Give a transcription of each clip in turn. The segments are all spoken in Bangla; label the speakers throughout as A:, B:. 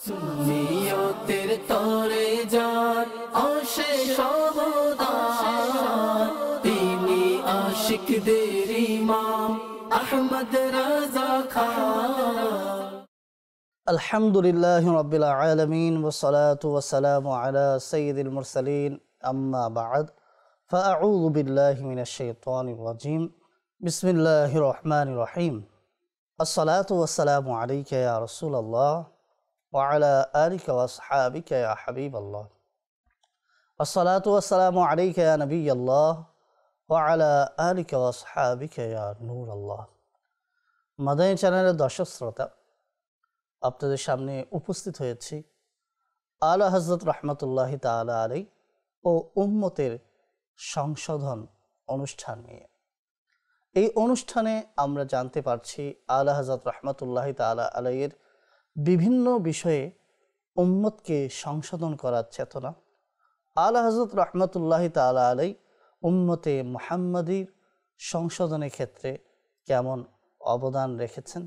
A: সুন্নিয়তের তরে যান অশেষ অবদান, তিনি আশিকদের ইমাম আহমদ রাজা খান।
B: আলহামদুলিল্লাহি রাব্বিল আলামিন ওয়াসসালাতু ওয়াসসালামু আলা সাইয়্যিদিল মুরসালিন আম্মা বা'দ ফাআউযু বিল্লাহি মিনাশ শাইতানির রাজীম বিসমিল্লাহির রহমানির রহিম। আসসালাতু ওয়াসসালামু আলাইকা ইয়া রাসূলুল্লাহ ওয়া আলা আলিকা ওয়া আসহাবিকা ইয়া হাবিবাল্লাহ। আসসালাতু ওয়াসসালামু আলাইকা ইয়া নবিয়াল্লাহ ওয়া আলা আলিকা ওয়া আসহাবিকা ইয়া নূরাল্লাহ। মাদানী চ্যানেলের দর্শক শ্রোতা, আপনাদের সামনে উপস্থিত হয়েছি আলা হযরত রাহমাতুল্লাহি তাআলা আলাইহি ও উম্মতের সংশোধন অনুষ্ঠান নিয়ে। এই অনুষ্ঠানে আমরা জানতে পারছি আলা হযরত রাহমাতুল্লাহি তাআলা আলাইহির বিভিন্ন বিষয়ে উম্মতকে সংশোধন করার চেতনা। আলা হযরত রাহমাতুল্লাহি তাআলা আলাইহি উম্মতে মুহাম্মাদীর সংশোধনের ক্ষেত্রে কেমন অবদান রেখেছেন।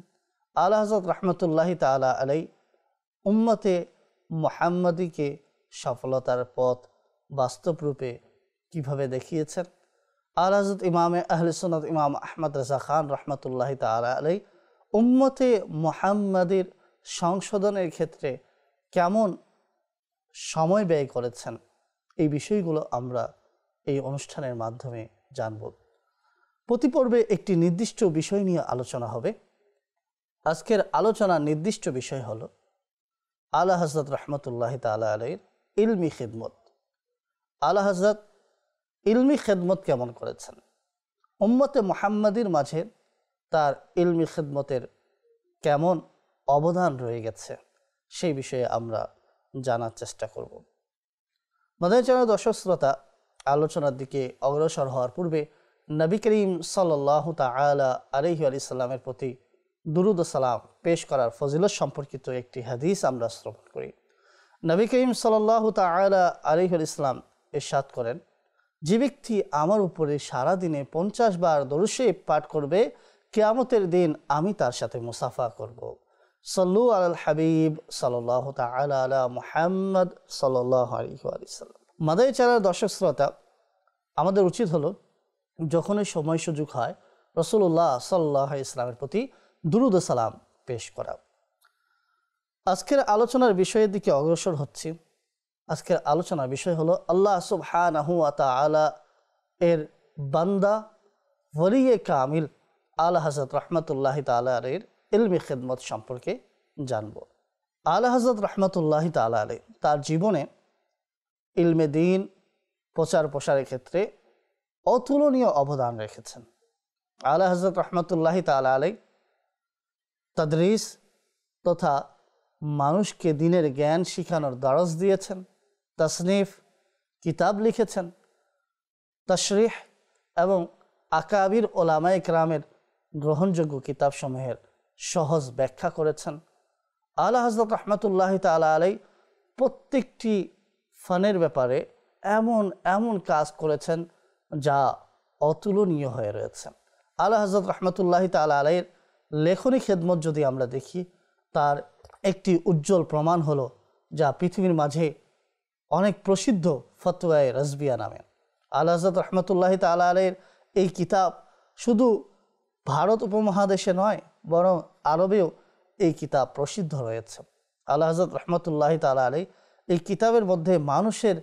B: আলা হযরত রাহমাতুল্লাহি তাআলা আলাইহি উম্মতে মুহাম্মাদীকে সফলতার পথ বাস্তব রূপে কিভাবে দেখিয়েছেন। আলা হযরত ইমামে আহলে সুন্নাত ইমাম আহমদ রাজা খান রাহমাতুল্লাহি তাআলা আলাইহি উম্মতে মুহাম্মাদীর সংশোধনের ক্ষেত্রে কেমন সময় ব্যয় করেছেন, এই বিষয়গুলো আমরা এই অনুষ্ঠানের মাধ্যমে জানব। প্রতি পর্বে একটি নির্দিষ্ট বিষয় নিয়ে আলোচনা হবে। আজকের আলোচনার নির্দিষ্ট বিষয় হলো আলা হযরত রাহমাতুল্লাহি তাআলা আলাইহির ইলমি খিদমত। আলা হযরত ইলমি খিদমত কেমন করেছেন, উম্মতে মুহাম্মাদীর মাঝে তার ইলমি খিদমতের কেমন অবদান রয়ে গেছে, সেই বিষয়ে আমরা জানার চেষ্টা করব। মাদানী চ্যানেলের দর্শক শ্রোতা, আলোচনার দিকে অগ্রসর হওয়ার পূর্বে নবী করিম সাল্লাল্লাহু তাআলা আলাইহি ওয়া সাল্লামের প্রতি দুরুদ ও সালাম পেশ করার ফজিলত সম্পর্কিত একটি হাদিস আমরা শ্রবণ করি। নবী করিম সাল্লাল্লাহু তাআলা আলাইহি ওয়া সাল্লাম ইরশাদ করেন, যে ব্যক্তি আমার উপরে সারাদিনে 50 বার দরুদ শরীফ পাঠ করবে, কিয়ামতের দিন আমি তার সাথে মুসাফা করব। সাল্লু আলাল হাবিব সাল্লাল্লাহু তাআলা আলা মুহাম্মদ সাল্লাল্লাহু আলাইহি ওয়া সাল্লাম। মাদানী চ্যানেলের দর্শক শ্রোতা, আমাদের উচিত হলো যখনই সময় সুযোগ হয় রাসূলুল্লাহ সাল্লাল্লাহু আলাইহি ওয়াসাল্লামের প্রতি দুরুদ ও সালাম পেশ করা। আজকের আলোচনার বিষয়ের দিকে অগ্রসর হচ্ছি। আজকের আলোচনার বিষয় হলো আল্লাহ সুবহানাহু ওয়া তাআলা এর বান্দা ওলিয়ে কামিল আলা হযরত রাহমাতুল্লাহি তাআলা আলাইহির ইলমি খিদমত সম্পর্কে জানব। আলা হযরত রাহমাতুল্লাহি তাআলা আলাইহি তার জীবনে ইলমে দ্বীন প্রচার প্রসারের ক্ষেত্রে অতুলনীয় অবদান রেখেছেন। আলা হযরত রাহমাতুল্লাহি তাআলা আলাইহি তাদরিস তথা মানুষকে দ্বীনের জ্ঞান শিখানোর দরস দিয়েছেন, তাসনিফ কিতাব লিখেছেন, তাশরিহ এবং আকাবির ওলামায়ে কেরামের গ্রহণযোগ্য কিতাবসমূহের সহজ ব্যাখ্যা করেছেন। আলা হযরত রাহমাতুল্লাহি তাআলা আলাইহি প্রত্যেকটি ফানের ব্যাপারে এমন এমন কাজ করেছেন যা অতুলনীয় হয়ে রয়েছে। আলা হযরত রাহমাতুল্লাহি তাআলা আলাইহির লেখনী খেদমত যদি আমরা দেখি, তার একটি উজ্জ্বল প্রমাণ হলো যা পৃথিবীর মাঝে অনেক প্রসিদ্ধ ফতোয়ায়ে রাজবিয়া নামে। আলা হযরত রাহমাতুল্লাহি তাআলা আলাইহির এই কিতাব শুধু ভারত উপমহাদেশে নয়, বরং আরবেও এই কিতাব প্রসিদ্ধ রয়েছে। আলা হযরত রাহমাতুল্লাহি তাআলা আলাইহি এই কিতাবের মধ্যে মানুষের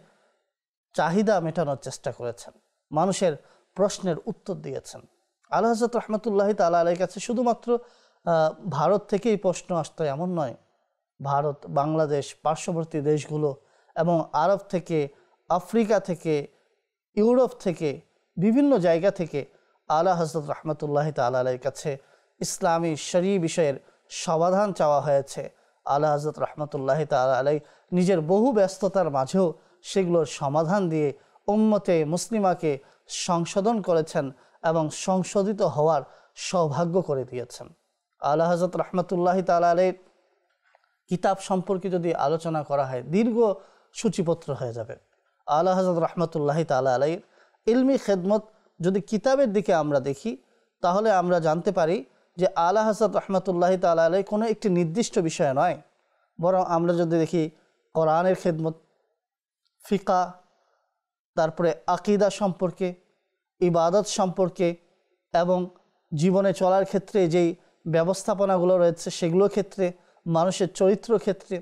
B: চাহিদা মেটানোর চেষ্টা করেছেন, মানুষের প্রশ্নের উত্তর দিয়েছেন। আলা হযরত রাহমাতুল্লাহি তাআলা আলাইহির কাছে শুধুমাত্র ভারত থেকেই প্রশ্ন আসতো এমন নয়, ভারত, বাংলাদেশ, পার্শ্ববর্তী দেশগুলো এবং আরব থেকে, আফ্রিকা থেকে, ইউরোপ থেকে, বিভিন্ন জায়গা থেকে আলা হযরত রাহমাতুল্লাহি তাআলা আলাইহির কাছে ইসলামী শরঈ বিষয়ের সমাধান চাওয়া হয়েছে। আলা হযরত রাহমাতুল্লাহি তাআলা আলাইহি নিজের বহু ব্যস্ততার মাঝেও সেগুলোর সমাধান দিয়ে উম্মতে মুসলিমাকে সংশোধন করেছেন এবং সংশোধিত হওয়ার সৌভাগ্য করে দিয়েছেন। আলা হযরত রাহমাতুল্লাহি তাআলা আলাইহির কিতাব সম্পর্কে যদি আলোচনা করা হয়, দীর্ঘ সূচিপত্র হয়ে যাবে। আলা হযরত রাহমাতুল্লাহি তাআলা আলাইহির ইলমি খিদমত যদি কিতাবের দিকে আমরা দেখি, তাহলে আমরা জানতে পারি যে আলা হযরত রাহমাতুল্লাহি তাআলা আলাইহি কোনো একটি নির্দিষ্ট বিষয় নয়, বরং আমরা যদি দেখি কোরআনের খেদমত, ফিকা, তারপরে আকিদা সম্পর্কে, ইবাদত সম্পর্কে এবং জীবনে চলার ক্ষেত্রে যেই ব্যবস্থাপনাগুলো রয়েছে সেগুলোর ক্ষেত্রে, মানুষের চরিত্র ক্ষেত্রে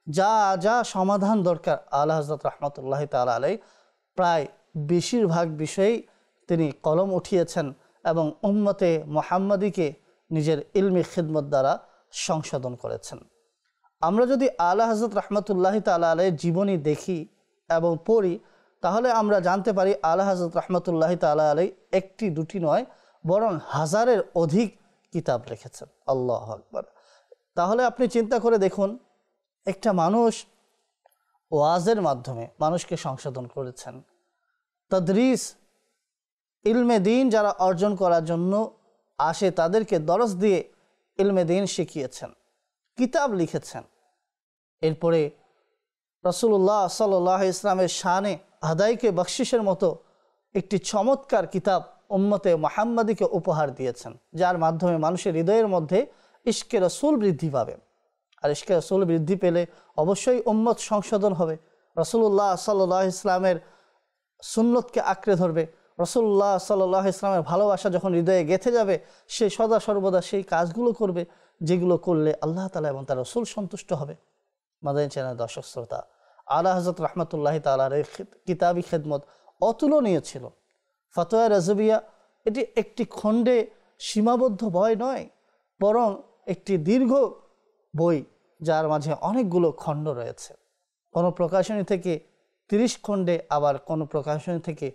B: যা যা সমাধান দরকার, আলা হযরত রাহমাতুল্লাহ তাআলা আলাইহি প্রায় বেশিরভাগ বিষয়েই তিনি কলম উঠিয়েছেন এবং উম্মতে মুহাম্মাদিকে নিজের ইলমি খিদমত দ্বারা সংশোধন করেছেন। আমরা যদি আলা হযরত রাহমাতুল্লাহ তাআলা আলাইহির জীবনী দেখি এবং পড়ি, তাহলে আমরা জানতে পারি আলা হযরত রাহমাতুল্লাহ তাআলা আলাইহি একটি দুটি নয়, বরং হাজারের অধিক কিতাব লিখেছেন। আল্লাহু আকবার। তাহলে আপনি চিন্তা করে দেখুন, একটা মানুষ ওয়াজের মাধ্যমে মানুষকে সংশোধন করেছেন, তাদরিস, ইলমে দ্বীন যারা অর্জন করার জন্য আসে তাদেরকে দরস দিয়ে ইলমে দ্বীন শিখিয়েছেন, কিতাব লিখেছেন। এরপরে রাসূলুল্লাহ সাল্লাল্লাহু আলাইহি ইসলামের শানে হাদাইকে বখশিশের মতো একটি চমৎকার কিতাব উম্মতে মুহাম্মাদিকে উপহার দিয়েছেন, যার মাধ্যমে মানুষের হৃদয়ের মধ্যে ইশকে রাসূল বৃদ্ধি পাবে। আর ইশকে রাসূল বৃদ্ধি পেলে অবশ্যই উম্মত সংশোধন হবে, রাসূলুল্লাহ সাল্লাল্লাহু আলাইহি ইসলামের সুন্নতকে আঁকড়ে ধরবে। রাসূলুল্লাহ সাল্লাল্লাহু আলাইহি ইসলামের ভালোবাসা যখন হৃদয়ে গেঁথে যাবে, সে সদা সর্বদা সেই কাজগুলো করবে যেগুলো করলে আল্লাহ তাআলা এবং তার রাসূল সন্তুষ্ট হবে। মাদানী চ্যানেল দর্শক শ্রোতা, আলা হযরত রাহমাতুল্লাহি তাআলা আলাইহির কিতাবি খেদমত অতুলনীয় ছিল। ফতোয়া রাজবিয়া এটি একটি খণ্ডে সীমাবদ্ধ বই নয়, বরং একটি দীর্ঘ বই যার মাঝে অনেকগুলো খণ্ড রয়েছে। কোনো প্রকাশনী থেকে 30 খণ্ডে, আবার কোনো প্রকাশনী থেকে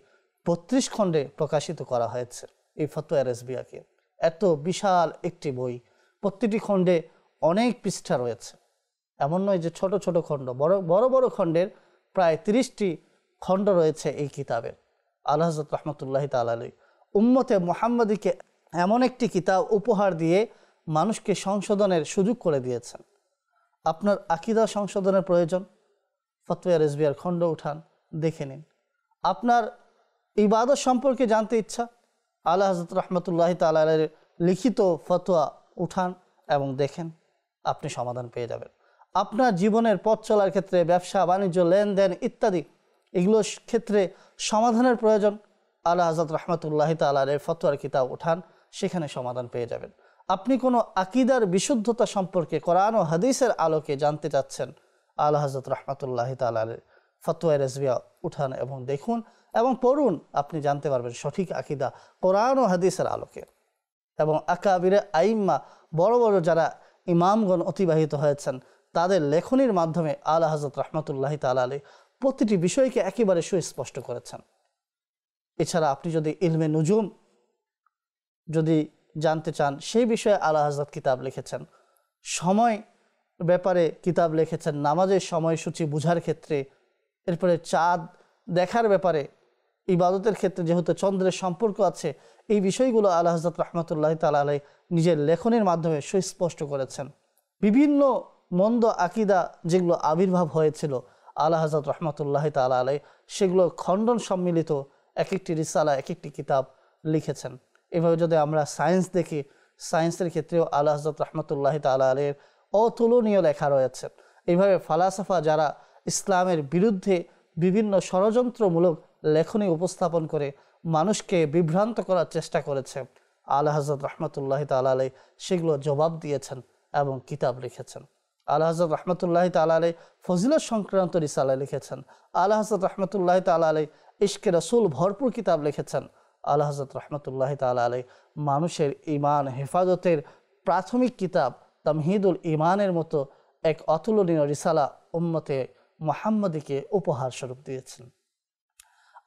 B: 32 খণ্ডে প্রকাশিত করা হয়েছে এই ফতোয়া রাজবিয়াকে। এত বিশাল একটি বই, প্রতিটি খণ্ডে অনেক পৃষ্ঠা রয়েছে। এমন নয় যে ছোট ছোট খণ্ড, বড় বড় খণ্ডের প্রায় 30টি খণ্ড রয়েছে এই কিতাবের। আলা হযরত রাহমাতুল্লাহি তাআলা আলাইহি উম্মতে মুহাম্মাদিকে এমন একটি কিতাব উপহার দিয়ে মানুষকে সংশোধনের সুযোগ করে দিয়েছেন। আপনার আকীদা সংশোধনের প্রয়োজন, ফতোয়া রাজবিয়ার খণ্ড উঠান, দেখে নিন। আপনার ইবাদত সম্পর্কে জানতে ইচ্ছা, আলা হযরত রাহমাতুল্লাহি তাআলা আলাইহির লিখিত ফতোয়া উঠান এবং দেখেন, আপনি সমাধান পেয়ে যাবেন। আপনার জীবনের পথ চলার ক্ষেত্রে, ব্যবসা বাণিজ্য, লেনদেন ইত্যাদি এগুলোর ক্ষেত্রে সমাধানের প্রয়োজন, আলা হযরত রাহমাতুল্লাহি তাআলা আলাইহির ফতোয়ার কিতাব উঠান, সেখানে সমাধান পেয়ে যাবেন। আপনি কোনো আকীদার বিশুদ্ধতা সম্পর্কে কোরআন ও হাদিসের আলোকে জানতে চাচ্ছেন, আলা হযরত রাহমাতুল্লাহি তাআলা আলাইহির ফতোয়া রাজবিয়া উঠান এবং দেখুন এবং পড়ুন, আপনি জানতে পারবেন সঠিক আকীদা কোরআন ও হাদিসের আলোকে। এবং আকাবিরে আইম্মা, বড় বড় যারা ইমামগণ অতিবাহিত হয়েছেন, তাদের লেখনীর মাধ্যমে আলা হযরত রাহমাতুল্লাহি তাআলা আলাইহি প্রতিটি বিষয়কে একেবারে সুস্পষ্ট করেছেন। এছাড়া আপনি যদি ইলমে নুজুম যদি জানতে চান, সেই বিষয়ে আলা হযরত কিতাব লিখেছেন। সময় ব্যাপারে কিতাব লিখেছেন, নামাজের সময়সূচি বোঝার ক্ষেত্রে। এরপরে চাঁদ দেখার ব্যাপারে, ইবাদতের ক্ষেত্রে যেহেতু চন্দ্রের সম্পর্ক আছে, এই বিষয়গুলো আলা হযরত রাহমাতুল্লাহি তাআলা আলাইহি নিজের লেখনের মাধ্যমে সুস্পষ্ট করেছেন। বিভিন্ন মন্দ আকীদা যেগুলো আবির্ভাব হয়েছিল, আলা হযরত রাহমাতুল্লাহি তাআলা আলাইহি সেগুলো খণ্ডন সম্মিলিত এক একটি রিসালা, এক একটি কিতাব লিখেছেন। এভাবে যদি আমরা সায়েন্স দেখি, সায়েন্সের ক্ষেত্রেও আলা হযরত রাহমাতুল্লাহি তাআলা আলাইহির অতুলনীয় লেখা রয়েছে। এইভাবে ফালাসাফা যারা ইসলামের বিরুদ্ধে বিভিন্ন ষড়যন্ত্রমূলক লেখনী উপস্থাপন করে মানুষকে বিভ্রান্ত করার চেষ্টা করেছে, আলা হযরত রাহমাতুল্লাহি তাআলা আলাইহি সেগুলো জবাব দিয়েছেন এবং কিতাব লিখেছেন। আলা হযরত রাহমাতুল্লাহি তাআলা আলাইহি ফজিলত সংক্রান্ত রিসালা লিখেছেন। আলা হযরত রাহমাতুল্লাহি তাআলা আলাইহি ইশকে রাসূল ভরপুর কিতাব লিখেছেন। আলা হযরত রাহমাতুল্লাহি তাআলা আলাইহি মানুষের ঈমান হেফাজতের প্রাথমিক কিতাব তামহিদুল ঈমানের মতো এক অতুলনীয় রিসালা উম্মতে মুহাম্মাদিকে উপহার স্বরূপ দিয়েছেন।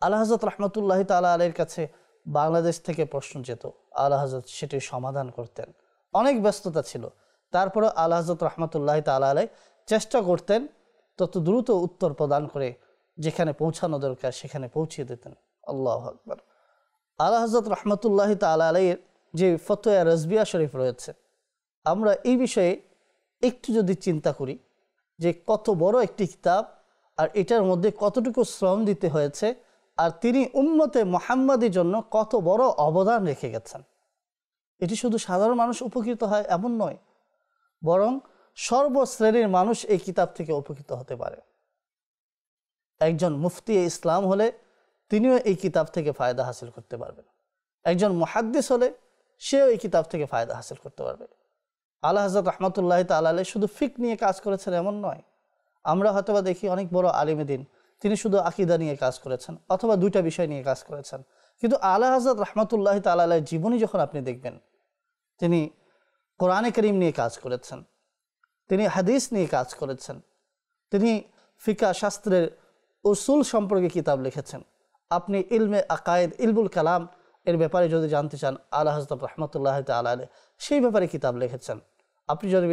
B: আলা হযরত রাহমাতুল্লাহি তাআলা আলাইহির কাছে বাংলাদেশ থেকে প্রশ্ন যেত, আলা হযরত সেটির সমাধান করতেন। অনেক ব্যস্ততা ছিল, তারপরে আলা হযরত রাহমাতুল্লাহি তাআলা আলাইহি চেষ্টা করতেন তত দ্রুত উত্তর প্রদান করে যেখানে পৌঁছানো দরকার সেখানে পৌঁছিয়ে দিতেন। আল্লাহু আকবার। আলা হযরত রাহমাতুল্লাহি তাআলা আলাইহির যে ফতোয়া রাজবিয়া শরীফ রয়েছে, আমরা এই বিষয়ে একটু যদি চিন্তা করি যে কত বড় একটি কিতাব, আর এটার মধ্যে কতটুকু শ্রম দিতে হয়েছে, আর তিনি উম্মতে মুহাম্মাদির জন্য কত বড় অবদান রেখে গেছেন। এটি শুধু সাধারণ মানুষ উপকৃত হয় এমন নয়, বরং সর্বশ্রেণীর মানুষ এই কিতাব থেকে উপকৃত হতে পারে। একজন মুফতি ইসলাম হলে তিনিও এই কিতাব থেকে ফায়দা হাসিল করতে পারবেন। একজন মুহাদ্দিস হলে সেও এই কিতাব থেকে ফায়দা হাসিল করতে পারবে। আলা হযরত রাহমাতুল্লাহি তাআলা আলাইহি শুধু ফিকহ নিয়ে কাজ করেছেন এমন নয়। আমরা হয়তোবা দেখি অনেক বড় আলিমে দ্বীন, তিনি শুধু আকীদা নিয়ে কাজ করেছেন অথবা দুইটা বিষয় নিয়ে কাজ করেছেন, কিন্তু আলা হযরত রাহমাতুল্লাহি তাআলা আলাইহির জীবনী যখন আপনি দেখবেন, তিনি কোরআনে কারীম নিয়ে কাজ করেছেন, তিনি হাদিস নিয়ে কাজ করেছেন, তিনি ফিকহ শাস্ত্রের উসুল সম্পর্কে কিতাব লিখেছেন। আপনি ইলমে আকায়েদ, ইলমুল কালাম এর ব্যাপারে যদি জানতে চান, আলা হযরত রাহমাতুল্লাহি তাআলা আলাইহি সেই ব্যাপারে কিতাব লিখেছেন। আপনি যদি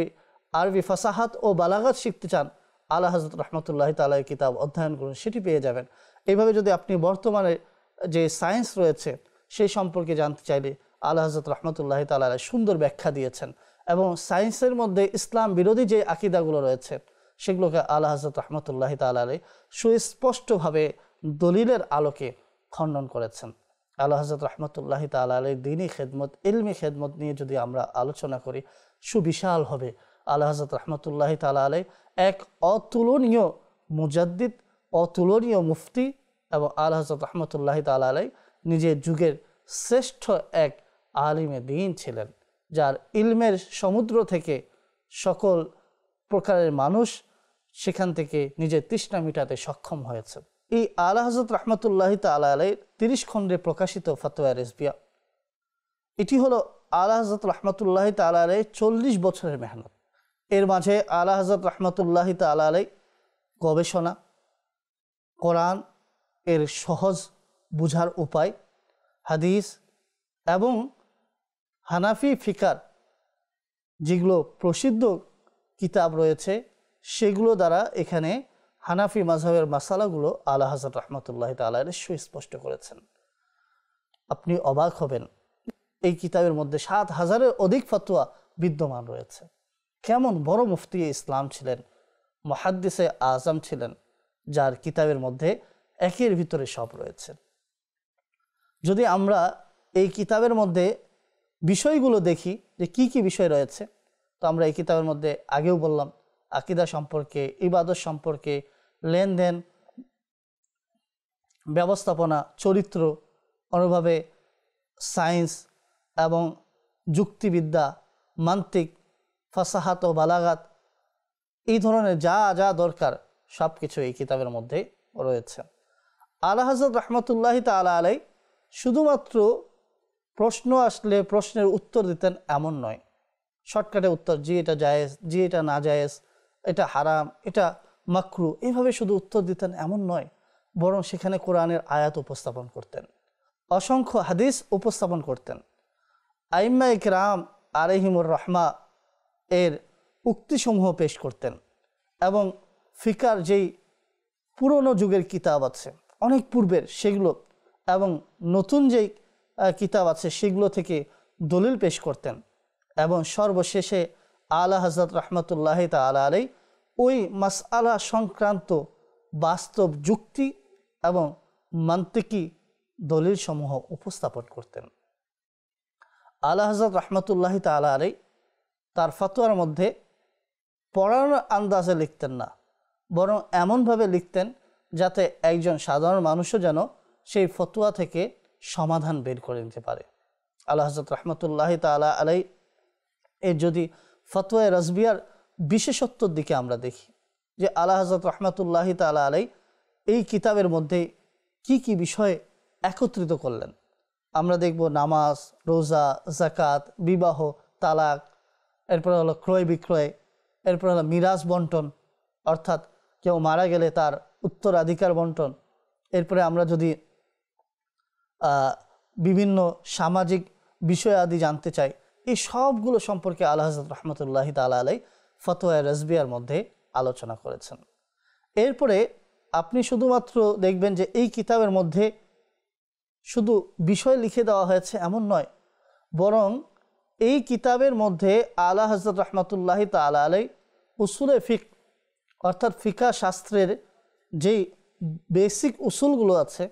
B: আরবি ফাসাহাত ও বালাগাত শিখতে চান, আলা হযরত রাহমাতুল্লাহি তাআলা আলাইহি কিতাব অধ্যয়ন করুন, সেটি পেয়ে যাবেন। এইভাবে যদি আপনি বর্তমানে যে সায়েন্স রয়েছে সেই সম্পর্কে জানতে চাইলে আলা হযরত রাহমাতুল্লাহি তাআলা আলাইহি সুন্দর ব্যাখ্যা দিয়েছেন, এবং সায়েন্সের মধ্যে ইসলাম বিরোধী যে আকীদাগুলো রয়েছে সেগুলোকে আলা হযরত রাহমাতুল্লাহি তাআলা আলাইহি সুস্পষ্টভাবে দলিলের আলোকে খণ্ডন করেছেন। আলা হযরত রাহমাতুল্লাহি তাআলা আলাইহি দ্বীনি খেদমত, ইলমি খেদমত নিয়ে যদি আমরা আলোচনা করি, সুবিশাল হবে। আলা হযরত রাহমাতুল্লাহি তাআলা আলাইহি এক অতুলনীয় মুজাদ্দিদ, অতুলনীয় মুফতি, এবং আলা হযরত রাহমাতুল্লাহি তাআলা আলাইহি নিজের যুগের শ্রেষ্ঠ এক আলিমে দ্বীন ছিলেন, যার ইলমের সমুদ্র থেকে সকল প্রকারের মানুষ সেখান থেকে নিজের তৃষ্ণা মিটাতে সক্ষম হয়েছে। এই আলা হযরত রাহমাতুল্লাহি তাআলা আলাইহির 30 খণ্ডে প্রকাশিত ফাতোয়া রিজভিয়া, এটি হলো আলা হযরত রাহমাতুল্লাহি তাআলা আলাইহির 40 বছরের মেহনত। এর মাঝে আলা হযরত রাহমাতুল্লাহি তাআলা আলাইহি গবেষণা, কোরআন এর সহজ বুঝার উপায়, হাদিস এবং হানাফি ফিকার যেগুলো প্রসিদ্ধ কিতাব রয়েছে সেগুলো দ্বারা এখানে হানাফি মাযহাবের মাসালাগুলো আলা হযরত রাহমাতুল্লাহি তাআলা আলাইহি সুস্পষ্ট করেছেন। আপনি অবাক হবেন, এই কিতাবের মধ্যে 7000-এর অধিক ফতোয়া বিদ্যমান রয়েছে। কেমন বড় মুফতি ইসলাম ছিলেন, মুহাদ্দিসে আজম ছিলেন, যার কিতাবের মধ্যে একের ভিতরে সব রয়েছে। যদি আমরা এই কিতাবের মধ্যে বিষয়গুলো দেখি যে কি কি বিষয় রয়েছে, তো আমরা এই কিতাবের মধ্যে আগেও বললাম আকীদা সম্পর্কে, ইবাদত সম্পর্কে, লেনদেন, ব্যবস্থাপনা, চরিত্র, অনুভাবে সায়েন্স এবং যুক্তিবিদ্যা, মান্তিক, ফাসাহাত ও বালাগাত, এই ধরনের যা যা দরকার সব কিছু এই কিতাবের মধ্যে রয়েছে। আলা হযরত রাহমাতুল্লাহি তাআলা আলাইহি শুধুমাত্র প্রশ্ন আসলে প্রশ্নের উত্তর দিতেন এমন নয়, শর্টকাটে উত্তর, জি এটা জায়েজ, জি এটা না জায়েজ, এটা হারাম, এটা মাকরু, এইভাবে শুধু উত্তর দিতেন এমন নয়, বরং সেখানে কোরআনের আয়াত উপস্থাপন করতেন, অসংখ্য হাদিস উপস্থাপন করতেন, আইম্মায়ে কিরাম আলাইহিমুর রাহমা এর উক্তিসমূহ পেশ করতেন, এবং ফিকার যেই পুরনো যুগের কিতাব আছে অনেক পূর্বের সেগুলো, এবং নতুন যেই কিতাব আছে সেগুলো থেকে দলিল পেশ করতেন, এবং সর্বশেষে আলা হযরত রাহমাতুল্লাহি তাআলা আলাইহি ওই মাসআলা সংক্রান্ত বাস্তব যুক্তি এবং মান্তিকি দলিল সমূহ উপস্থাপন করতেন। আলা হযরত রাহমাতুল্লাহি তাআলা আলাইহি তার ফতোয়ার মধ্যে পড়ানোর আন্দাজে লিখতেন না, বরং এমনভাবে লিখতেন যাতে একজন সাধারণ মানুষও যেন সেই ফতোয়া থেকে সমাধান বের করে নিতে পারে। আলা হযরত রাহমাতুল্লাহি তাআলা আলাইহি এর যদি ফতোয়া রাজবিয়ার বিশেষত্বর দিকে আমরা দেখি, যে আলা হযরত রাহমাতুল্লাহি তাআলা আলাইহি এই কিতাবের মধ্যে কি কি বিষয় একত্রিত করলেন। আমরা দেখব নামাজ, রোজা, যাকাত, বিবাহ, তালাক, এরপরে হলো ক্রয় বিক্রয়, এরপরে হলো মিরাজ বন্টন, অর্থাৎ কেউ মারা গেলে তার উত্তরাধিকার বন্টন, এরপরে আমরা যদি বিভিন্ন সামাজিক বিষয় আদি জানতে চাই, এই সবগুলো সম্পর্কে আলা হযরত রাহমাতুল্লাহি তাআলা আলাইহি ফতোয়া রাজবিয়ার মধ্যে আলোচনা করেছেন। এরপরে আপনি শুধুমাত্র দেখবেন যে এই কিতাবের মধ্যে শুধু বিষয় লিখে দেওয়া হয়েছে এমন নয়, বরং এই কিতাবের মধ্যে আলা হযরত রাহমাতুল্লাহি তাআলা আলাইহি উসুলে ফিকহ, অর্থাৎ ফিকহ শাস্ত্রের যেই বেসিক উসুলগুলো আছে,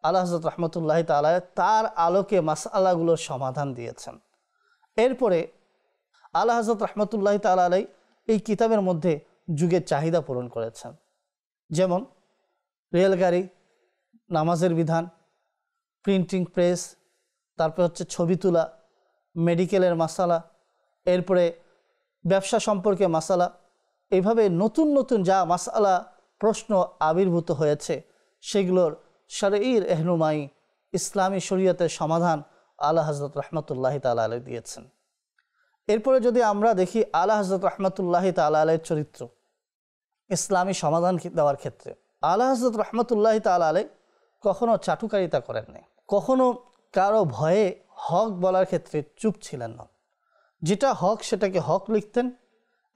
B: আলা হযরত রাহমাতুল্লাহি তাআলা তার আলোকে মাসআলাগুলোর সমাধান দিয়েছেন। এরপরে আলা হযরত রাহমাতুল্লাহি তাআলা আলাইহি এই কিতাবের মধ্যে যুগের চাহিদা পূরণ করেছেন। যেমন রেলগাড়ি, নামাজের বিধান, প্রিন্টিং প্রেস, তারপর হচ্ছে ছবি তোলা, মেডিকেলের মাসালা, এরপরে ব্যবসা সম্পর্কে মাসালা, এইভাবে নতুন নতুন যা মাসালা প্রশ্ন আবির্ভূত হয়েছে সেগুলোর শরঈর রহনুমাই, ইসলামী শরীয়তের সমাধান আলা হযরত রহমতুল্লাহি তাআলা আলাইহি দিয়েছেন। এরপরে যদি আমরা দেখি আলা হযরত রহমতুল্লাহি তাআলা আলাইহির চরিত্র ইসলামী সমাধান দেওয়ার ক্ষেত্রে, আলা হযরত রহমতুল্লাহি তাআলা আলাইহি কখনো চাটুকারিতা করেন নাই, কখনো কারো ভয়ে হক বলার ক্ষেত্রে চুপ ছিলেন না। যেটা হক সেটাকে হক লিখতেন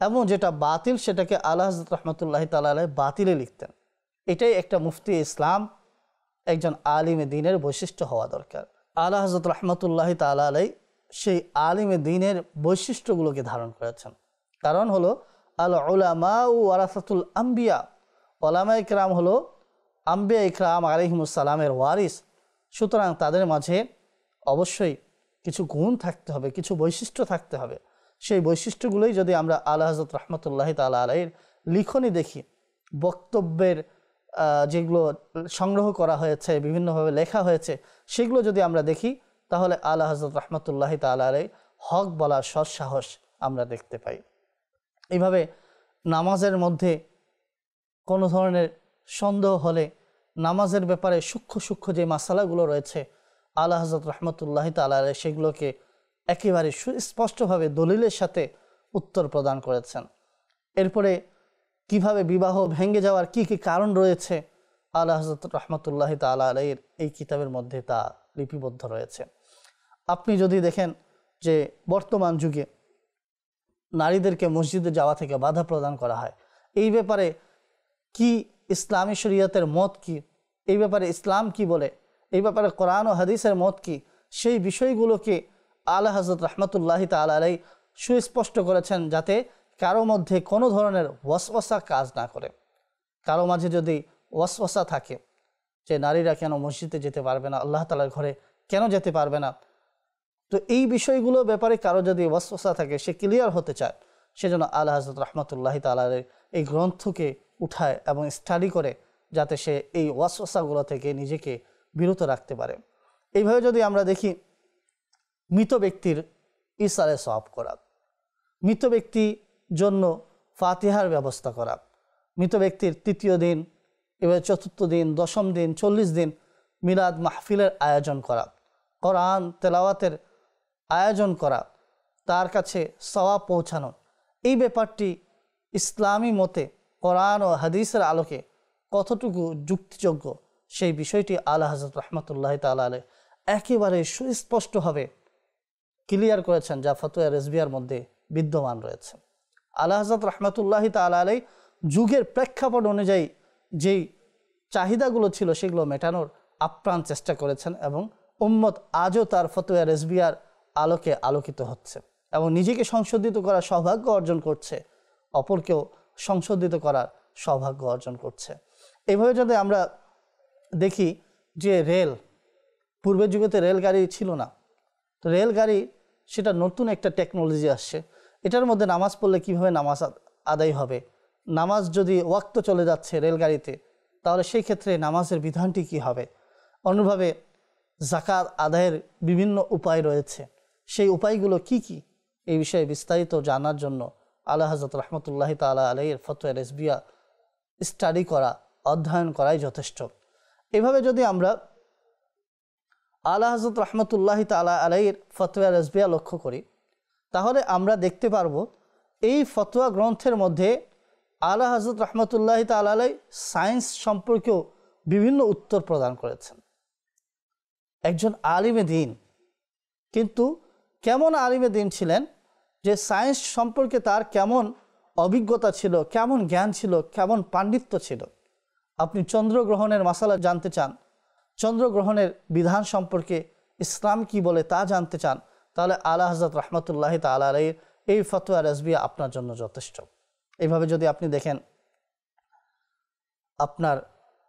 B: এবং যেটা বাতিল সেটাকে আলা হযরত রহমতুল্লাহি তাআলা আলাইহি বাতিলে লিখতেন। এটাই একটা মুফতি ইসলাম, একজন আলিমে দ্বীনের বৈশিষ্ট্য হওয়া দরকার। আলা হযরত রহমতুল্লাহি তাআলা আলাইহি সেই আলিমে দ্বীনের বৈশিষ্ট্যগুলোকে ধারণ করেছেন। কারণ হলো আল উলামা ওয়ারাসাতুল আম্বিয়া, ওলামা ইকরাম হলো আম্বিয়া ইকরাম আলাইহিমুস সালামের ওয়ারিস। সুতরাং তাদের মাঝে অবশ্যই কিছু গুণ থাকতে হবে, কিছু বৈশিষ্ট্য থাকতে হবে। সেই বৈশিষ্ট্যগুলোই যদি আমরা আলা হযরত রহমতুল্লাহি তাআলা আলাইহির লিখনি দেখি, বক্তব্যের যেগুলো সংগ্রহ করা হয়েছে, বিভিন্নভাবে লেখা হয়েছে, সেগুলো যদি আমরা দেখি তাহলে আলা হযরত রহমতুল্লাহি তাআলা আলাইহি হক বলার সৎসাহস আমরা দেখতে পাই। এইভাবে নামাজের মধ্যে কোনো ধরনের সন্দেহ হলে নামাজের ব্যাপারে সূক্ষ্ম সূক্ষ্ম যে মাসালাগুলো রয়েছে আলা হযরত রহমতুল্লাহি তাআলা আলাইহি সেগুলোকে একেবারে সুস্পষ্টভাবে দলিলের সাথে উত্তর প্রদান করেছেন। এরপরে কিভাবে বিবাহ ভেঙে যাওয়ার কি কি কারণ রয়েছে আলা হযরত রহমতুল্লাহি তাআলা আলাইহির এই কিতাবের মধ্যে তা লিপিবদ্ধ রয়েছে। আপনি যদি দেখেন যে বর্তমান যুগে নারীদেরকে মসজিদে যাওয়া থেকে বাধা প্রদান করা হয়, এই ব্যাপারে কি ইসলামী শরীয়তের মত কি, এই ব্যাপারে ইসলাম কি বলে, এই ব্যাপারে কোরআন ও হাদিসের মত কি, সেই বিষয়গুলোকে আলা হযরত রহমতুল্লাহি তাআলা আলাইহি সুস্পষ্ট করেছেন যাতে কারো মধ্যে কোনো ধরনের ওয়াসওয়াসা কাজ না করে। কারো মাঝে যদি ওয়াসওয়াসা থাকে যে নারীরা কেন মসজিদে যেতে পারবে না, আল্লাহ তাআলার ঘরে কেন যেতে পারবে না, তো এই বিষয়গুলো ব্যাপারে কারো যদি ওয়াসওয়াসা থাকে, সে ক্লিয়ার হতে চায়, সেজন্য আলা হযরত রহমতুল্লাহি তাআলা আলাইহি এই গ্রন্থকে উঠায় এবং স্টাডি করে যাতে সে এই ওয়াসওয়াসাগুলো থেকে নিজেকে বিরত রাখতে পারে। এইভাবে যদি আমরা দেখি মৃত ব্যক্তির ইসারে সওয়াব করা, মৃত ব্যক্তির জন্য ফাতিহার ব্যবস্থা করা, মৃত ব্যক্তির তৃতীয় দিন, এবার চতুর্থ দিন, দশম দিন, 40 দিন মিলাদ মাহফিলের আয়োজন করা, কোরআন তেলাওয়াতের আয়োজন করা, তার কাছে সওয়াব পৌঁছানো, এই ব্যাপারটি ইসলামী মতে কোরআন ও হাদিসের আলোকে কতটুকু যুক্তিযোগ্য সেই বিষয়টি আলা হযরত রহমতুল্লাহি তাআলা আলাইহি একেবারে সুস্পষ্টভাবে ক্লিয়ার করেছেন, যা ফতোয়া রিজভিয়ার মধ্যে বিদ্যমান রয়েছে। আলা হযরত রহমতুল্লাহি তাআলা আলাইহি যুগের প্রেক্ষাপট অনুযায়ী যেই চাহিদাগুলো ছিল সেগুলো মেটানোর আপ্রাণ চেষ্টা করেছেন এবং উম্মত আজও তার ফতোয়া রিজভিয়ার আলোকে আলোকিত হচ্ছে এবং নিজেকে সংশোধিত করার সৌভাগ্য অর্জন করছে, অপরকেও সংশোধিত করার সৌভাগ্য অর্জন করছে। এইভাবে যদি আমরা দেখি যে রেল, পূর্বের যুগেতে রেলগাড়ি ছিল না, তো রেলগাড়ি সেটা নতুন একটা টেকনোলজি আসছে। এটার মধ্যে নামাজ পড়লে কিভাবে নামাজ আদায় হবে, নামাজ যদি ওয়াক্ত চলে যাচ্ছে রেলগাড়িতে তাহলে সেই ক্ষেত্রে নামাজের বিধানটি কি হবে, অনুভাবে যাকাত আদায়ের বিভিন্ন উপায় রয়েছে, সেই উপায়গুলো কি কি, এই বিষয়ে বিস্তারিত জানার জন্য আলা হযরত রহমতুল্লাহি তাআলা আলাইহির ফতোয়া রিজভিয়া স্টাডি করা, অধ্যয়ন করাই যথেষ্ট। এভাবে যদি আমরা আলা হযরত রহমতুল্লাহি তাআলা আলাইহির ফতোয়া রিজভিয়া লক্ষ্য করি তাহলে আমরা দেখতে পারবো এই ফতোয়া গ্রন্থের মধ্যে আলা হযরত রহমতুল্লাহি তাআলা আলাইহি সায়েন্স সম্পর্কেও বিভিন্ন উত্তর প্রদান করেছেন। একজন আলিমে দ্বীন, কিন্তু কেমন আলিমে দ্বীন ছিলেন যে সায়েন্স সম্পর্কে তার কেমন অভিজ্ঞতা ছিল, কেমন জ্ঞান ছিল, কেমন পাণ্ডিত্য ছিল। আপনি চন্দ্রগ্রহণের মাসালা জানতে চান, চন্দ্রগ্রহণের বিধান সম্পর্কে ইসলাম কি বলে তা জানতে চান, তাহলে আলা হযরত রহমতুল্লাহি তাআলা আলাইহির এই ফতোয়া রিজভিয়া আপনার জন্য যথেষ্ট। এইভাবে যদি আপনি দেখেন আপনার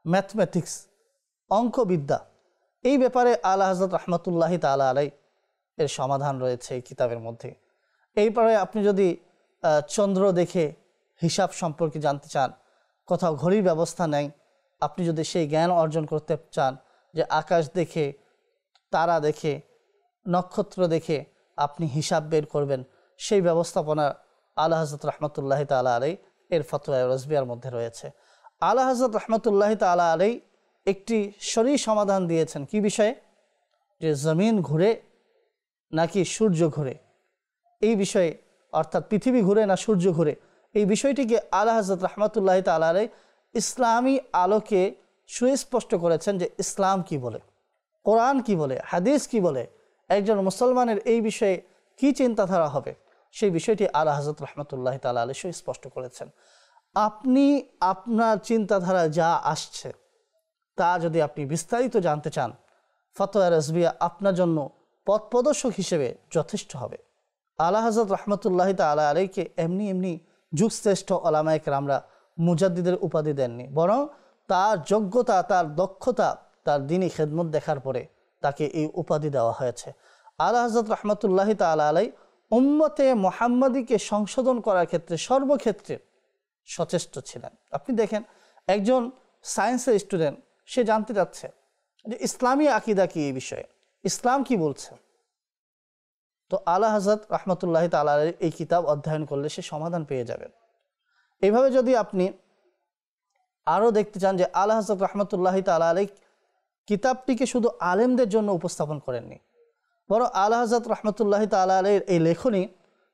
B: ম্যাথমেটিক্স, অঙ্কবিদ্যা, এই ব্যাপারে আলা হযরত রহমতুল্লাহি তাআলা আলাইহি এর সমাধান রয়েছে এই কিতাবের মধ্যে। এইবারে আপনি যদি চন্দ্র দেখে হিসাব সম্পর্কে জানতে চান, কোথাও ঘড়ির ব্যবস্থা নেই, আপনি যদি সেই জ্ঞান অর্জন করতে চান যে আকাশ দেখে, তারা দেখে, নক্ষত্র দেখে আপনি হিসাব বের করবেন, সেই ব্যবস্থাপনা আলা হযরত রহমতুল্লাহি তাআলা আলাইহি এর ফতোয়া রাজবিয়ার মধ্যে রয়েছে। আলা হযরত রহমতুল্লাহি তাআলা আলাইহি একটি সরী সমাধান দিয়েছেন। কি বিষয়ে? যে জমিন ঘুরে নাকি সূর্য ঘুরে, এই বিষয়ে, অর্থাৎ পৃথিবী ঘুরে না সূর্য ঘুরে, এই বিষয়টিকে আলা হযরত রহমতুল্লাহি তাআলা আলাইহি ইসলামী আলোকে সুস্পষ্ট করেছেন যে ইসলাম কি বলে, কোরআন কি বলে, হাদিস কি বলে, একজন মুসলমানের এই বিষয়ে কি চিন্তাধারা হবে, সেই বিষয়টি আলা হযরত রহমতুল্লাহি তাআলা আলাইহি সুস্পষ্ট করেছেন। আপনি আপনার চিন্তাধারা যা আসছে তা যদি আপনি বিস্তারিত জানতে চান, ফতোয়া রাজবিয়া আপনার জন্য পথ প্রদর্শক হিসেবে যথেষ্ট হবে। আলা হযরত রহমতুল্লাহি তাআলা আলাইহিকে এমনি এমনি যুগশ্রেষ্ঠ ওলামায়ে কেরামরা মুজাদ্দিদের উপাধি দেননি, বরং তার যোগ্যতা, তার দক্ষতা, তার দ্বীনি খেদমত দেখার পরে তাকে এই উপাধি দেওয়া হয়েছে। আলা হযরত রহমতুল্লাহি তাআলা আলাইহি উম্মতে মুহাম্মাদীকে সংশোধন করার ক্ষেত্রে সর্বক্ষেত্রে সচেষ্ট ছিলেন। আপনি দেখেন, একজন সায়েন্সের স্টুডেন্ট, সে জানতে চাচ্ছে যে ইসলামী আকীদা কি, এই বিষয়ে ইসলাম কি বলছে, তো আলা হযরত রহমতুল্লাহি তাআলা আলাইহির এই কিতাব অধ্যয়ন করলে সে সমাধান পেয়ে যাবেন। এইভাবে যদি আপনি আরও দেখতে চান যে আলা হযরত রহমতুল্লাহি তাআলা আলাইহি কিতাবটিকে শুধু আলেমদের জন্য উপস্থাপন করেননি, বরং আলা হযরত রহমতুল্লাহি তাআলা আলাইহির এই লেখনী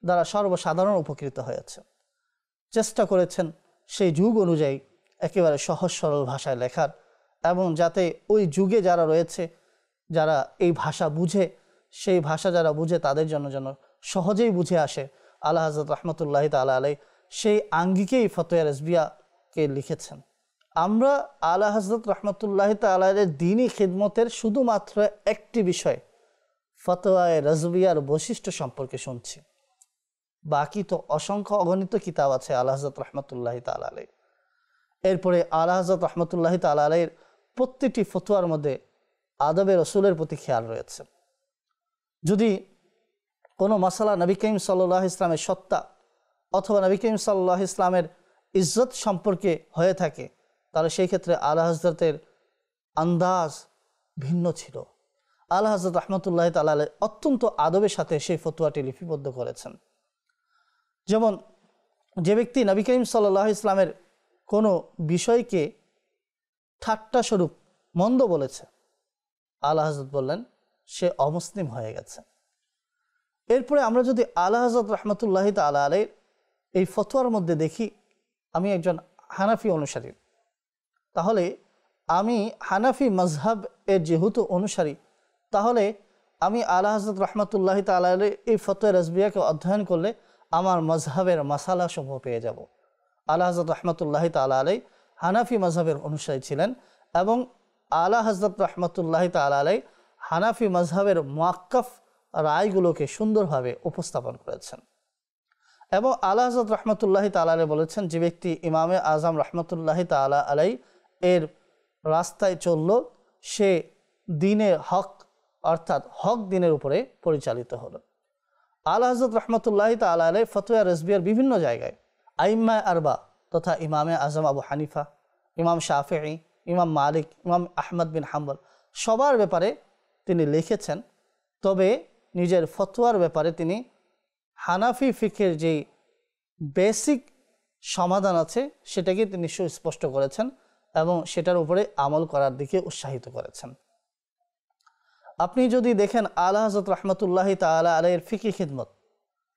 B: দ্বারা সর্বসাধারণ উপকৃত হয়েছে। চেষ্টা করেছেন সেই যুগ অনুযায়ী একেবারে সহজ সরল ভাষায় লেখার, এবং যাতে ওই যুগে যারা রয়েছে, যারা এই ভাষা বুঝে, সেই ভাষা যারা বুঝে তাদের জন্য যেন সহজেই বুঝে আসে। আলা হযরত রহমতুল্লাহি তাআলা আলাইহি সেই আঙ্গিকেই ফতোয়া রাজবিয়াকে লিখেছেন। আমরা আলা হযরত রহমতুল্লাহি তাআলা আলাইহির দ্বীনি খিদমতের শুধুমাত্র একটি বিষয়, ফতোয়া রাজবিয়ার বৈশিষ্ট্য সম্পর্কে শুনছি, বাকি তো অসংখ্য অগণিত কিতাব আছে আলা হযরত রহমতুল্লাহি তাআলা আলাইহি। এরপরে আলা হযরত রহমতুল্লাহি তাআলা আলাইহির প্রত্যেকটি ফতোয়ার মধ্যে আদবে রসুলের প্রতি খেয়াল রয়েছে। যদি কোনো মাসালা নবী করিম সাল্লাল্লাহু আলাইহি ইসলামের সত্তা অথবা নবী করিম সাল্লাল্লাহু আলাইহি ইসলামের ইজ্জত সম্পর্কে হয়ে থাকে, তাহলে সেই ক্ষেত্রে আলা হযরতের আন্দাজ ভিন্ন ছিল। আলা হযরত রহমতুল্লাহি তাআলা আলাইহি অত্যন্ত আদবের সাথে সেই ফতোয়াটি লিপিবদ্ধ করেছেন। যেমন, যে ব্যক্তি নবী করিম সাল্লাল্লাহু আলাইহি ইসলামের কোনো বিষয়কে ঠাট্টা স্বরূপ মন্দ বলেছে, আলা হযরত বললেন সে অমুসলিম হয়ে গেছে। এরপরে আমরা যদি আলা হযরত রহমতুল্লাহি তাআলা আলাইহির এই ফতোয়ার মধ্যে দেখি, আমি একজন হানাফি অনুসারী, তাহলে আমি হানাফি মাযহাব এর যেহেতু অনুসারী, তাহলে আমি আলা হযরত রহমতুল্লাহি তাআলা আলাইহির এই ফতোয়া রাজবিয়াকে অধ্যয়ন করলে আমার মাযহাবের মাসালা সমূহ পেয়ে যাব। আলা হযরত রহমতুল্লাহি তাআলা আলাইহি হানাফি মাযহাবের অনুসারী ছিলেন, এবং আলা হযরত রহমতুল্লাহি তাআলা আলাইহি হানাফি মাযহাবের মুআক্কাফ রায়গুলোকে সুন্দরভাবে উপস্থাপন করেছেন। এবং আলা হযরত রহমতুল্লাহি তাআলা আলাইহি বলেছেন, যে ব্যক্তি ইমামে আজম রহমতুল্লাহি তাআলা আলাইহি এর রাস্তায় চলল, সে দ্বীনের হক, অর্থাৎ হক দ্বীনের উপরে পরিচালিত হলো। আলা হযরত রহমতুল্লাহি তাআলা আলাইহি ফতোয়া রাজবিয়ার বিভিন্ন জায়গায় আইম্মায়ে আরবা তথা ইমামে আজম আবু হানিফা, ইমাম শাফিঈ, ইমাম মালিক, ইমাম আহমদ বিন হাম্বল সবার ব্যাপারে তিনি লিখেছেন। তবে নিজের ফতোয়ার ব্যাপারে তিনি হানাফি ফিকহের যেই বেসিক সমাধান আছে সেটাকে তিনি সুস্পষ্ট করেছেন এবং সেটার উপরে আমল করার দিকে উৎসাহিত করেছেন। আপনি যদি দেখেন আলা হযরত রহমতুল্লাহি তাআলা আলাইহির ফিকহি খিদমত,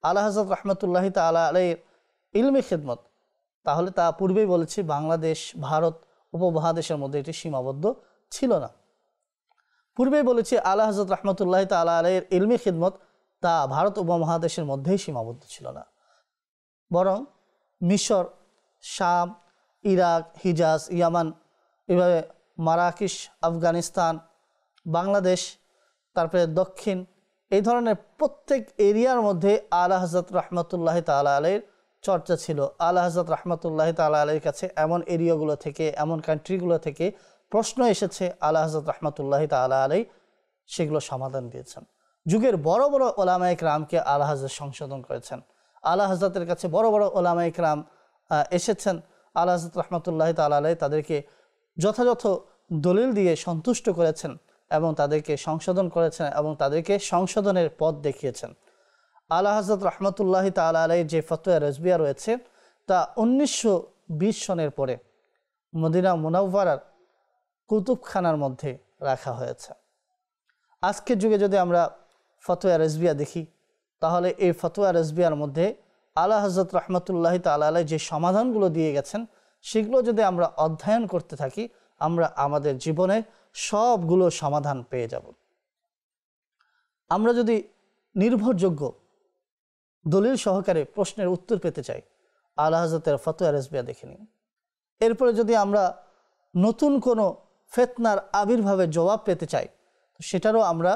B: আলা হযরত রহমতুল্লাহি তাআলা আলাইহির ইলমি খিদমত, তাহলে তা পূর্বেই বলেছি বাংলাদেশ, ভারত উপমহাদেশের মধ্যে এটি সীমাবদ্ধ ছিল না। পূর্বেই বলেছি আলা হযরত রহমতুল্লাহি তাআলা আলাইহির ইলমি খিদমত তা ভারত উপমহাদেশের মধ্যেই সীমাবদ্ধ ছিল না, বরং মিশর, শাম, ইরাক, হিজাজ, ইয়ামান, এভাবে মারাকিশ, আফগানিস্তান, বাংলাদেশ, তারপরে দক্ষিণ, এই ধরনের প্রত্যেক এরিয়ার মধ্যে আলা হযরত রহমতুল্লাহি তাআলা আলাইহির চর্চা ছিল। আলা হযরত রহমতুল্লাহি তাআলা আলাইহির কাছে এমন এরিয়াগুলো থেকে, এমন কান্ট্রিগুলো থেকে প্রশ্ন এসেছে, আলা হযরত রহমতুল্লাহি তাআলা আলাইহি সেগুলো সমাধান দিয়েছেন। যুগের বড় বড় ওলামায়ে কেরামকে আলা হযরত সংশোধন করেছেন। আলা হযরতের কাছে বড় বড় ওলামা ইকরাম এসেছেন। আলা হযরত রহমতুল্লাহ তাআলা আলাইহি তাদেরকে যথাযথ দলিল দিয়ে সন্তুষ্ট করেছেন এবং তাদেরকে সংশোধন করেছেন এবং তাদেরকে সংশোধনের পথ দেখিয়েছেন। আলা হযরত রহমতুল্লাহ তাআলা আলাইহি যে ফতোয়া রাজবিয়া রয়েছে তা 1920 সনের পরে মদিনা মুনাওয়ারার কুতুবখানার মধ্যে রাখা হয়েছে। আজকের যুগে যদি আমরা ফতোয়া রাজবিয়া দেখি তাহলে এই ফতোয়া রাজবিয়ার মধ্যে আলা হযরত রহমতুল্লাহ তাআলা আলাইহি যে সমাধানগুলো দিয়ে গেছেন সেগুলো যদি আমরা অধ্যয়ন করতে থাকি আমরা আমাদের জীবনে সবগুলো সমাধান পেয়ে যাব। আমরা যদি নির্ভরযোগ্য দলিল সহকারে প্রশ্নের উত্তর পেতে চাই আলা হযরতের ফতোয়া রাজবিয়া দেখে নিন। এরপরে যদি আমরা নতুন কোনো ফিতনার আবির্ভাবের জবাব পেতে চাই তো সেটারও আমরা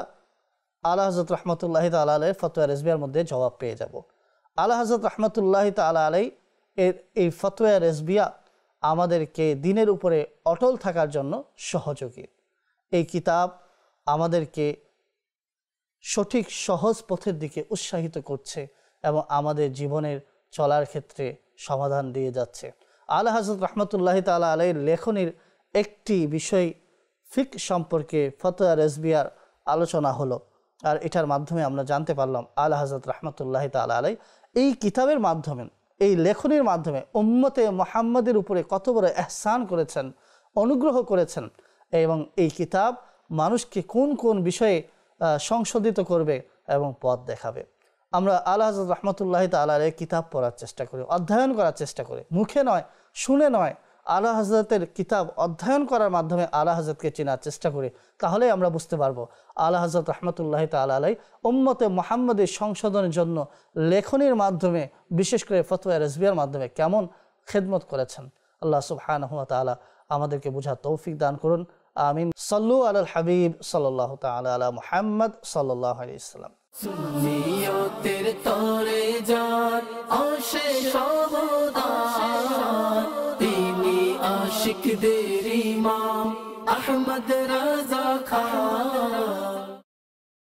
B: আলা হযরত রহমতুল্লাহ তাআলা আলাইহির ফতোয়া রাজবিয়ার মধ্যে জবাব পেয়ে যাব। আলা হযরত রহমতুল্লাহ তাআলা আলাইহি এই ফতোয়া রাজবিয়া আমাদেরকে দিনের উপরে অটল থাকার জন্য সহযোগী। এই কিতাব আমাদেরকে সঠিক সহজ পথের দিকে উৎসাহিত করছে এবং আমাদের জীবনের চলার ক্ষেত্রে সমাধান দিয়ে যাচ্ছে। আলা হযরত রহমতুল্লাহ তাআলা আলাইহির লেখনীর একটি বিষয় ফিক সম্পর্কে ফতোয়া রাজবিয়ার আলোচনা হলো, আর এটার মাধ্যমে আমরা জানতে পারলাম আলা হযরত রহমতুল্লাহ তাআলা আলাইহি এই কিতাবের মাধ্যমে, এই লেখনীর মাধ্যমে উম্মতে মুহাম্মাদের উপরে কত বড় ইহসান করেছেন, অনুগ্রহ করেছেন এবং এই কিতাব মানুষকে কোন কোন বিষয়ে সংশোধিত করবে এবং পথ দেখাবে। আমরা আলা হযরত রহমতুল্লাহ তাআলা আলাইহির কিতাব পড়ার চেষ্টা করি, অধ্যয়ন করার চেষ্টা করি, মুখে নয় শুনে নয়, আলা হযরতের কিতাব অধ্যয়ন করার মাধ্যমে আলা হযরতকে চেনার চেষ্টা করি। তাহলেই আমরা বুঝতে পারবো আলা হযরত রহমতুল্লাহ তাআলা আলাইহি উম্মতে মুহাম্মাদের সংশোধনের জন্য লেখনীর মাধ্যমে বিশেষ করে ফতোয়া রাজবিয়ার মাধ্যমে কেমন খেদমত করেছেন। আল্লাহ সুবহানাহু ওয়া তাআলা আমাদেরকে বোঝার তৌফিক দান করুন। আমিন। সাল্লু আলাল হাবিব সাল্লাল্লাহু তাআলা আলা মুহাম্মদ সাল্লাল্লাহু আলাইহি ওয়াসাল্লাম।
A: সুন্নিয়তের তরে যান অশেষ অবদান, তিনি আশিকদের ইমাম আহমদ রাজা খান।